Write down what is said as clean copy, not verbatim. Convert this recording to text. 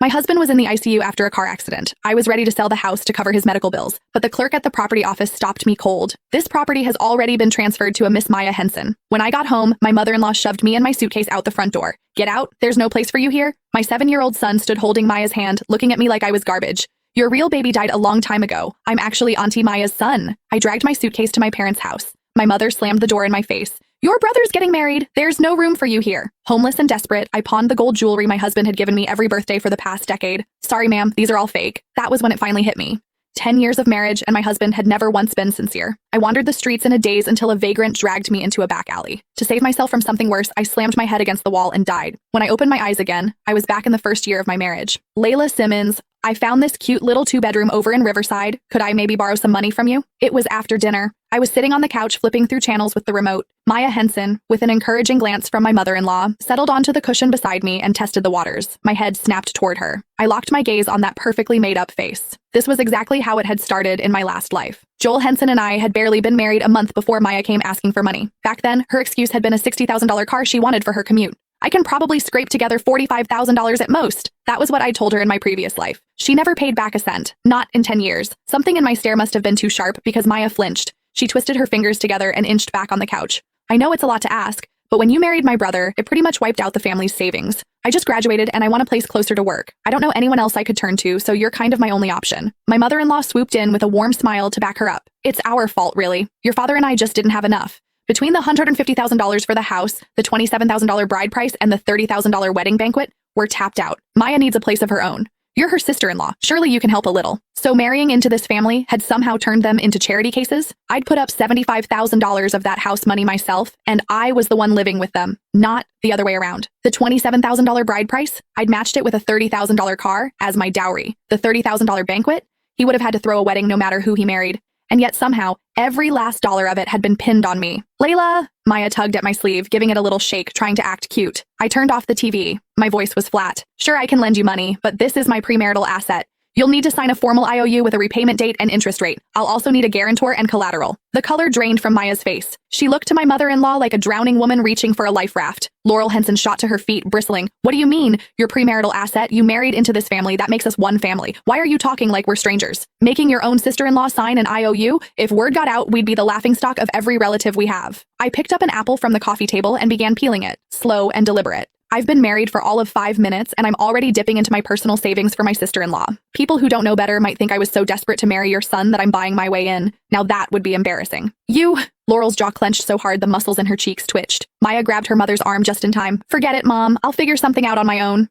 My husband was in the ICU after a car accident. I was ready to sell the house to cover his medical bills, but the clerk at the property office stopped me cold. This property has already been transferred to a Miss Maya Henson. When I got home, my mother-in-law shoved me and my suitcase out the front door. Get out, there's no place for you here. My 7-year-old son stood holding Maya's hand, looking at me like I was garbage. Your real baby died a long time ago. I'm actually Auntie Maya's son. I dragged my suitcase to my parents' house. My mother slammed the door in my face. Your brother's getting married. There's no room for you here. Homeless and desperate, I pawned the gold jewelry my husband had given me every birthday for the past decade. Sorry, ma'am, these are all fake. That was when it finally hit me. 10 years of marriage and my husband had never once been sincere. I wandered the streets in a daze until a vagrant dragged me into a back alley. To save myself from something worse, I slammed my head against the wall and died. When I opened my eyes again, I was back in the first year of my marriage. Layla Simmons, I found this cute little 2-bedroom over in Riverside. Could I maybe borrow some money from you? It was after dinner. I was sitting on the couch flipping through channels with the remote. Maya Henson, with an encouraging glance from my mother-in-law, settled onto the cushion beside me and tested the waters. My head snapped toward her. I locked my gaze on that perfectly made-up face. This was exactly how it had started in my last life. Joel Henson and I had barely been married a month before Maya came asking for money. Back then, her excuse had been a $60,000 car she wanted for her commute. I can probably scrape together $45,000 at most. That was what I told her in my previous life. She never paid back a cent. Not in 10 years. Something in my stare must have been too sharp because Maya flinched. She twisted her fingers together and inched back on the couch. I know it's a lot to ask, but when you married my brother, it pretty much wiped out the family's savings. I just graduated and I want a place closer to work. I don't know anyone else I could turn to, so you're kind of my only option. My mother-in-law swooped in with a warm smile to back her up. It's our fault, really. Your father and I just didn't have enough. Between the $150,000 for the house, the $27,000 bride price, and the $30,000 wedding banquet, we're tapped out. Maya needs a place of her own. You're her sister-in-law. Surely you can help a little. So marrying into this family had somehow turned them into charity cases? I'd put up $75,000 of that house money myself, and I was the one living with them, not the other way around. The $27,000 bride price, I'd matched it with a $30,000 car as my dowry. The $30,000 banquet, he would have had to throw a wedding no matter who he married. And yet somehow, every last dollar of it had been pinned on me. Layla! Maya tugged at my sleeve, giving it a little shake, trying to act cute. I turned off the TV. My voice was flat. Sure, I can lend you money, but this is my premarital asset. You'll need to sign a formal IOU with a repayment date and interest rate. I'll also need a guarantor and collateral. The color drained from Maya's face. She looked to my mother-in-law like a drowning woman reaching for a life raft. Laurel Henson shot to her feet, bristling. What do you mean? Your premarital asset? You married into this family. That makes us one family. Why are you talking like we're strangers? Making your own sister-in-law sign an IOU? If word got out, we'd be the laughingstock of every relative we have. I picked up an apple from the coffee table and began peeling it, slow and deliberate. I've been married for all of 5 minutes, and I'm already dipping into my personal savings for my sister-in-law. People who don't know better might think I was so desperate to marry your son that I'm buying my way in. Now that would be embarrassing. You... Laurel's jaw clenched so hard the muscles in her cheeks twitched. Maya grabbed her mother's arm just in time. Forget it, Mom. I'll figure something out on my own.